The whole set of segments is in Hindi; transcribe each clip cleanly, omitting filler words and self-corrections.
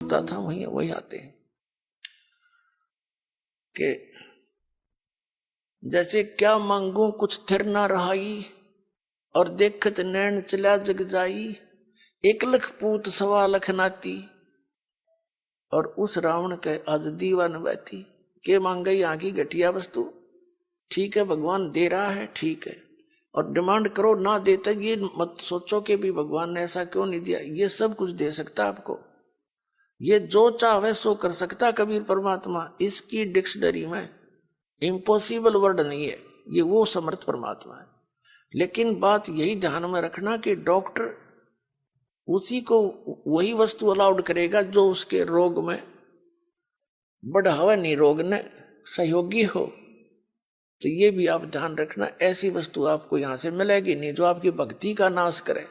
सकता था वही आते हैं कि जैसे क्या मांगू कुछ थिर ना रहाई, और देखत नैन चला जग जाई, 1 लाख पूत 1.25 लाख नाती, और उस रावण के आज दीवान बैठी। के मांगे यहाँ की घटिया वस्तु, ठीक है भगवान दे रहा है ठीक है, और डिमांड करो ना देता ये मत सोचो कि भी भगवान ने ऐसा क्यों नहीं दिया। ये सब कुछ दे सकता आपको, ये जो चाहे सो कर सकता कबीर परमात्मा। इसकी डिक्शनरी में इम्पॉसिबल वर्ड नहीं है, ये वो समर्थ परमात्मा है। लेकिन बात यही ध्यान में रखना कि डॉक्टर उसी को वही वस्तु अलाउड करेगा जो उसके रोग में बढ़ावा नहीं, रोग ने सहयोगी हो। तो ये भी आप ध्यान रखना, ऐसी वस्तु आपको यहां से मिलेगी नहीं जो आपकी भक्ति का नाश करे,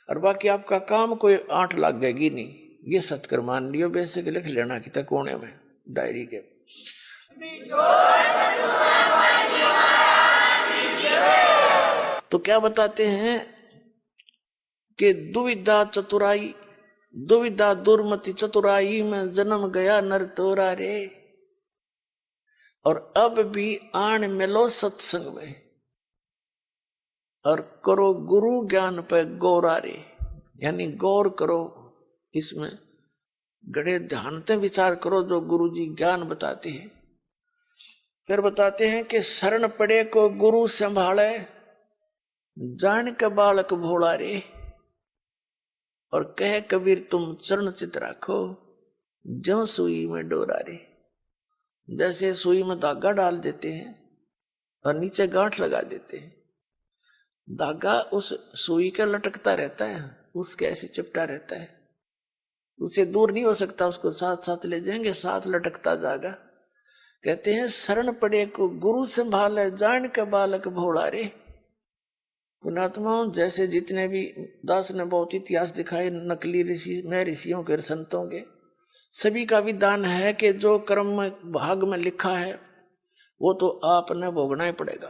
और बाकी आपका काम कोई 8 लगेगी नहीं। ये सत्कर मान लियो, बेसिक लिख लेना कि कोने में डायरी के। तो क्या बताते हैं कि दुविधा चतुराई, दुविधा दुर्मति चतुराई में जन्म गया नर तोरा रे, और अब भी आन मिलो सत्संग में, और करो गुरु ज्ञान पे गौरा रे। यानी गौर करो, इसमें गड़े ध्यान से विचार करो जो गुरु जी ज्ञान बताते हैं। फिर बताते हैं कि शरण पड़े को गुरु संभाले, जान के बालक भोला रे, और कह कबीर तुम चरण चित राखो, ज्यों सुई में डोरा रे। जैसे सुई में धागा डाल देते हैं और नीचे गांठ लगा देते हैं, धागा उस सुई का लटकता रहता है, उसके ऐसे चिपटा रहता है, उसे दूर नहीं हो सकता, उसको साथ साथ ले जाएंगे, साथ लटकता जाएगा। कहते हैं शरण पड़े को गुरु संभाले, जान के बालक भोला रे। पुणात्माओं जैसे जितने भी दास ने बहुत इतिहास दिखाए नकली ऋषि में ऋषियों के संतों के, सभी का विधान है कि जो कर्म में भाग में लिखा है वो तो आपने भोगना ही पड़ेगा।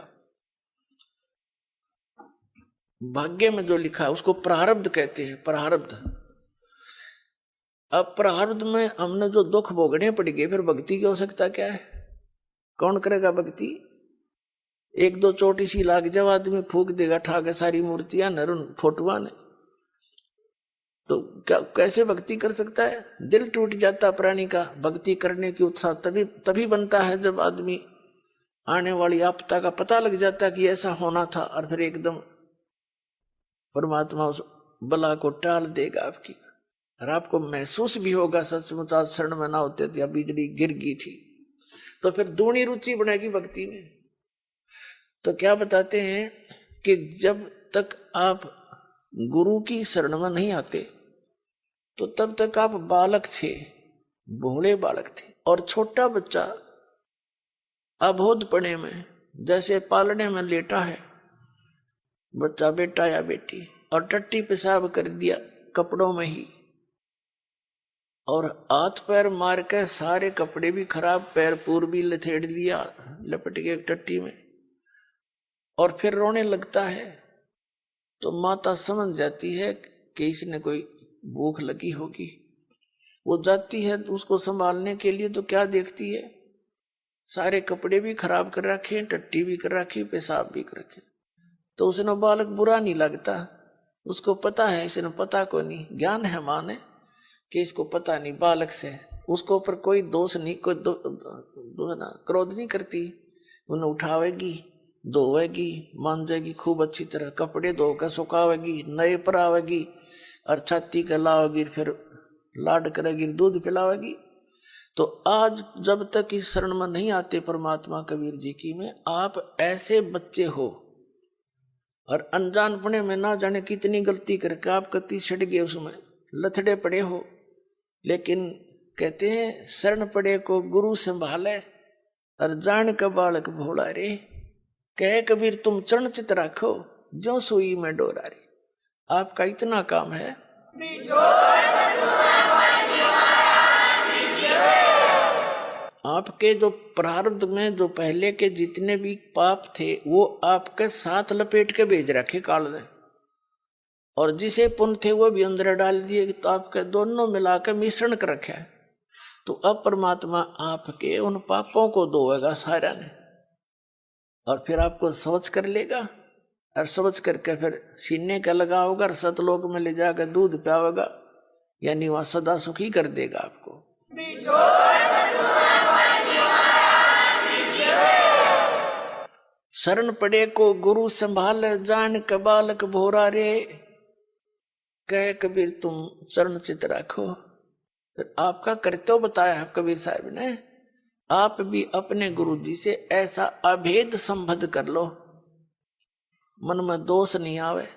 भाग्य में जो लिखा है उसको प्रारब्ध कहते हैं, प्रारब्ध। अब प्रारब्ध में हमने जो दुख भोगने पड़ेंगे, फिर भक्ति की आवश्यकता क्या है? कौन करेगा भक्ति? 1-2 चोटी सी लाग जब आदमी फूक देगा ठाके सारी मूर्तियां नरुन फोटुआ ने, तो क्या कैसे भक्ति कर सकता है? दिल टूट जाता प्राणी का। भक्ति करने की उत्साह तभी बनता है जब आदमी आने वाली आपदा का पता लग जाता कि ऐसा होना था, और फिर एकदम परमात्मा उस बला को टाल देगा आपकी, और आपको महसूस भी होगा सचमुच आज शरण में ना होते थे, बिजली गिर गई थी। तो फिर दूनी रुचि बनेगी भक्ति में। तो क्या बताते हैं कि जब तक आप गुरु की शरण में नहीं आते तो तब तक आप बालक थे, भोले बालक थे। और छोटा बच्चा अबोधपने में जैसे पालने में लेटा है बच्चा, बेटा या बेटी, और टट्टी पेशाब कर दिया कपड़ों में ही, और हाथ पैर मार के सारे कपड़े भी खराब, पैर पूर भी लथेड़ लिया लपट के टट्टी में, और फिर रोने लगता है, तो माता समझ जाती है कि इसने कोई भूख लगी होगी। वो जाती है उसको संभालने के लिए, तो क्या देखती है? सारे कपड़े भी खराब कर रखे, टट्टी भी कर रखी, पेशाब भी कर रखे। तो उसने बालक बुरा नहीं लगता, उसको पता है, इसने पता को नहीं, ज्ञान है माने कि इसको पता नहीं बालक से, उसको ऊपर कोई दोष नहीं, कोई क्रोध नहीं करती। उन्हें उठावेगी, धोवेगी, मांजेगी खूब अच्छी तरह, कपड़े धोकर सुखावेगी, नए पर आवेगी, और छाती के लावेगी, फिर लाड करेगी, दूध पिलावेगी। तो आज जब तक इस शरण में नहीं आते परमात्मा कबीर जी की में, आप ऐसे बच्चे हो, और अनजानपने में ना जाने कितनी गलती करके आप कति छट गए, उसमें लथड़े पड़े हो। लेकिन कहते हैं शरण पड़े को गुरु संभाले, और जान का बालक भोला रे, कहे कबीर तुम चरण चित राखो, ज्यों सुई में डोरा रे। आपका इतना काम है। आपके जो प्रारब्ध में जो पहले के जितने भी पाप थे वो आपके साथ लपेट के भेज रखे काल ने, और जिसे पुण्य थे वो भी अंदर डाल दिए, तो आपके दोनों मिलाकर मिश्रण कर रखा है। तो अब परमात्मा आपके उन पापों को धोएगा सारा ने, और फिर आपको समझ कर लेगा, और समझ करके फिर सीने का लगाओगा और सतलोक में ले जाकर दूध पियाओगा, यानी वहां सदा सुखी कर देगा आपको। शरण पड़े को गुरु संभाल, जान के बालक भोरा रे, कह कबीर तुम शरण चित रखो। फिर आपका कर्तव्य बताया है कबीर साहब ने, आप भी अपने गुरु जी से ऐसा अभेद संबंध कर लो, मन में दोष नहीं आवे।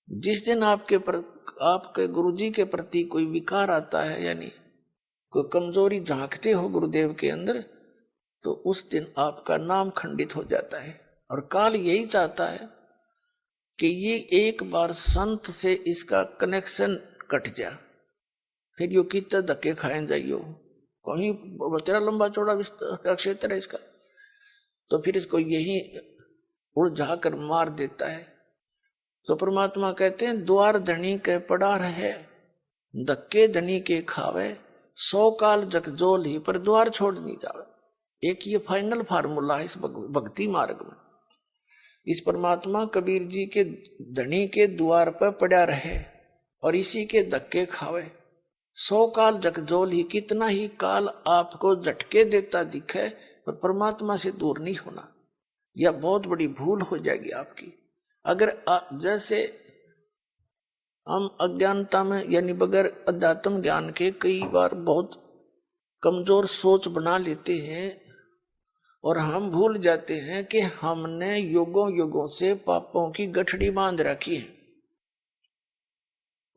जिस दिन आपके गुरु जी के प्रति कोई विकार आता है, यानी कोई कमजोरी झांकते हो गुरुदेव के अंदर, तो उस दिन आपका नाम खंडित हो जाता है। और काल यही चाहता है कि ये एक बार संत से इसका कनेक्शन कट जा, फिर यो कितना धक्के खाए जाइयो, कहीं तेरा लंबा चौड़ा का क्षेत्र है इसका, तो फिर इसको यही उलझा कर मार देता है। तो परमात्मा कहते हैं द्वार धनी के पड़ा रहे, धक्के धनी के खावे, 100 काल जगजोल ही पर द्वार छोड़ नहीं जावे। एक ये फाइनल फार्मूला है इस भक्ति मार्ग में। इस परमात्मा कबीर जी के धनी के द्वार पर पड़ा रहे और इसी के धक्के खावे, 100 काल जगजोल ही, कितना ही काल आपको झटके देता दिखे, पर परमात्मा से दूर नहीं होना। यह बहुत बड़ी भूल हो जाएगी आपकी। अगर जैसे हम अज्ञानता में, यानी बगैर अध्यात्म ज्ञान के कई बार बहुत कमजोर सोच बना लेते हैं, और हम भूल जाते हैं कि हमने युगों युगों से पापों की गठड़ी बांध रखी है।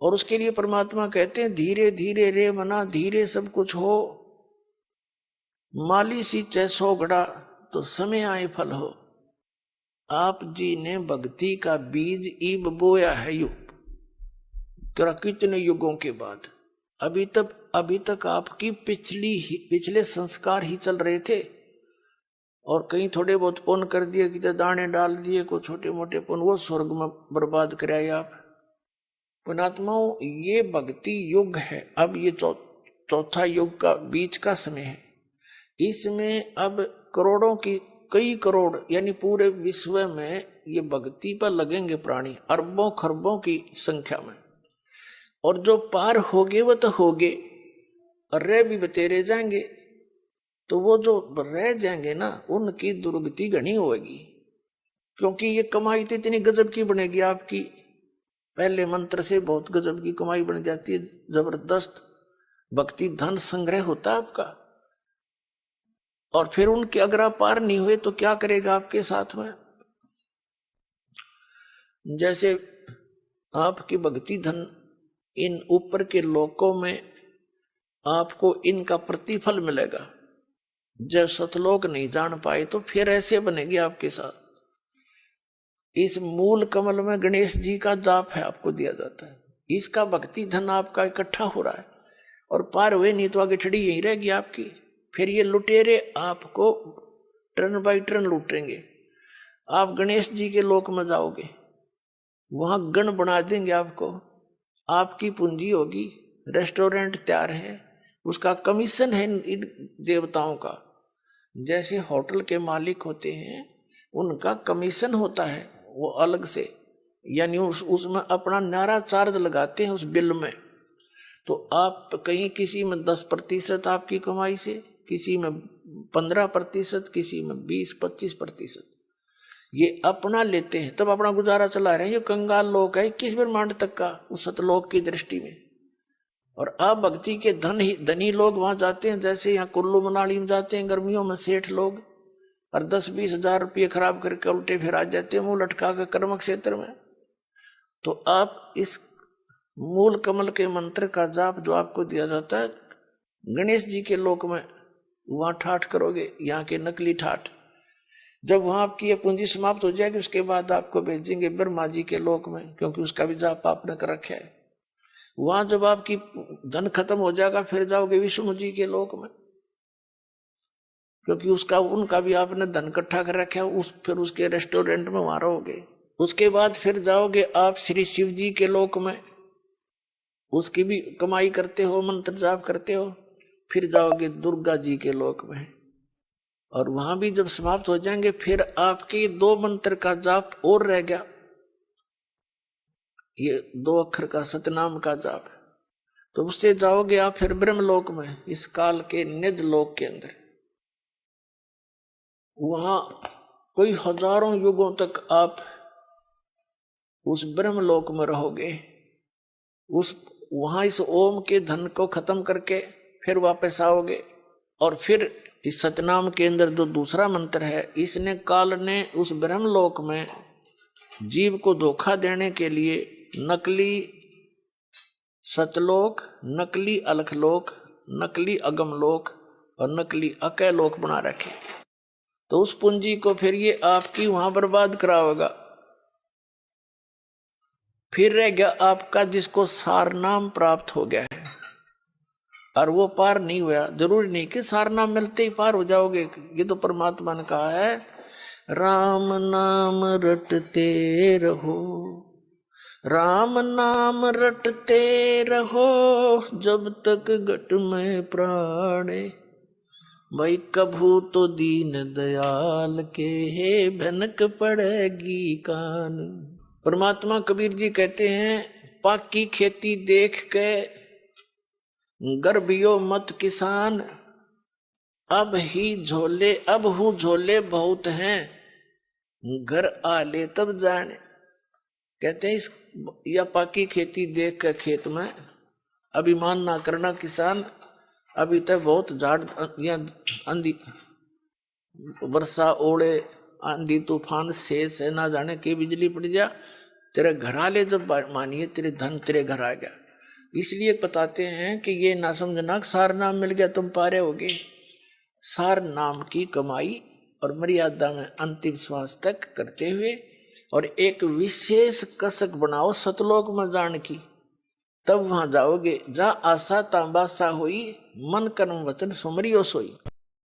और उसके लिए परमात्मा कहते हैं धीरे धीरे रे मना, धीरे सब कुछ हो, माली सी चैसो घड़ा तो समय आए फल हो। आप जी ने भक्ति का बीज ईब बोया है कितने युगों के बाद। अभी तक आपकी पिछले संस्कार ही चल रहे थे, और कहीं थोड़े बहुत पुण्य कर दिए, कि दाने डाल दिए, को छोटे मोटे पुण्य, वो स्वर्ग में बर्बाद कराए आप। पुणात्माओं, ये भक्ति युग है। अब ये चौथा युग का बीच का समय है। इसमें अब करोड़ों की, कई करोड़, यानी पूरे विश्व में ये भक्ति पर लगेंगे प्राणी, अरबों खरबों की संख्या में। और जो पार होगे वो तो होगे, और रह भी बतेरे जाएंगे। तो वो जो रह जाएंगे ना, उनकी दुर्गति घनी होगी, क्योंकि ये कमाई तो इतनी गजब की बनेगी आपकी। पहले मंत्र से बहुत गजब की कमाई बन जाती है, जबरदस्त भक्ति धन संग्रह होता है आपका। और फिर उनके अगर आप पार नहीं हुए तो क्या करेगा आपके साथ में। जैसे आपकी भक्ति धन इन ऊपर के लोकों में आपको इनका प्रतिफल मिलेगा। जब सतलोक नहीं जान पाए तो फिर ऐसे बनेगी आपके साथ। इस मूल कमल में गणेश जी का जाप है, आपको दिया जाता है। इसका भक्ति धन आपका इकट्ठा हो रहा है, और पार हुए नहीं तो आगे ठड़ी यही रहेगी आपकी। फिर ये लुटेरे आपको टर्न बाई टर्न लूटेंगे। आप गणेश जी के लोक में जाओगे, वहां गण बना देंगे आपको, आपकी पूंजी होगी, रेस्टोरेंट तैयार है, उसका कमीशन है इन देवताओं का। जैसे होटल के मालिक होते हैं, उनका कमीशन होता है वो अलग से, यानी उसमें अपना न्यारा चार्ज लगाते हैं उस बिल में। तो आप कहीं किसी में 10% आपकी कमाई से, किसी में 15%, किसी में 20-25%, ये अपना लेते हैं, तब अपना गुजारा चला रहे हैं। ये कंगाल लोग है 21 ब्रह्मांड तक का उस सतलोक की दृष्टि में। और आप भक्ति के धनी लोग वहां जाते हैं, जैसे यहाँ कुल्लू मनाली में जाते हैं गर्मियों में सेठ लोग, और 10-20 हजार रुपये खराब करके उल्टे फिर आ जाते हैं मुंह लटका कर कर्म क्षेत्र में। तो आप इस मूल कमल के मंत्र का जाप जो आपको दिया जाता है गणेश जी के लोक में, वहां ठाठ करोगे, यहाँ के नकली ठाठ। जब वहां आपकी ये पूंजी समाप्त हो जाएगी, उसके बाद आपको भेजेंगे ब्रह्मा जी के लोक में, क्योंकि उसका भी जाप आपने कर रखा है। वहां जब आपकी धन खत्म हो जाएगा, फिर जाओगे विष्णु जी के लोक में, क्योंकि उनका भी आपने धन इकट्ठा कर रखा है। फिर उसके रेस्टोरेंट में वहां रहोगे। उसके बाद फिर जाओगे आप श्री शिव जी के लोक में, उसकी भी कमाई करते हो, मंत्र जाप करते हो। फिर जाओगे दुर्गा जी के लोक में, और वहां भी जब समाप्त हो जाएंगे फिर आपके 2 मंत्र का जाप और रह गया, ये 2 अक्षर का सतनाम का जाप। तो उससे जाओगे आप फिर ब्रह्मलोक में, इस काल के निज लोक के अंदर। वहां कोई हजारों युगों तक आप उस ब्रह्मलोक में रहोगे। वहां इस ओम के धन को खत्म करके फिर वापस आओगे, और फिर इस सतनाम के अंदर जो दूसरा मंत्र है, इसने काल ने उस ब्रह्मलोक में जीव को धोखा देने के लिए नकली सतलोक, नकली अलखलोक, नकली अगमलोक और नकली अकैलोक बना रखे। तो उस पूंजी को फिर ये आपकी वहां बर्बाद कराओगा। फिर रह गया आपका जिसको सार नाम प्राप्त हो गया है और वो पार नहीं हुआ। जरूरी नहीं कि सार नाम मिलते ही पार हो जाओगे, ये तो परमात्मा ने कहा है, राम नाम रटते रहो, राम नाम रटते रहो, जब तक घट में प्राणे, भाई कभू तो दीन दयाल के भनक पड़ेगी कान। परमात्मा कबीर जी कहते हैं, पाकी खेती देख के गर्भियो मत किसान, अब हूँ झोले बहुत हैं, घर आले तब जाने। कहते हैं इस या पाकी खेती देख के खेत में अभिमान ना करना किसान, अभी तक बहुत झाड़ या आंधी वर्षा ओले आंधी तूफान शेष है, ना जाने की बिजली पड़ जा, तेरे घर आले जब मानिए तेरे धन तेरे घर आ गया। इसलिए बताते हैं कि ये ना समझना सार नाम मिल गया तुम पारे होगे। सार नाम की कमाई और मर्यादा में अंतिम श्वास तक करते हुए, और एक विशेष कसक बनाओ सतलोक में जान की, तब वहां जाओगे। जा आशा तांबासा होई, मन कर्म वचन सुमरियो सोई।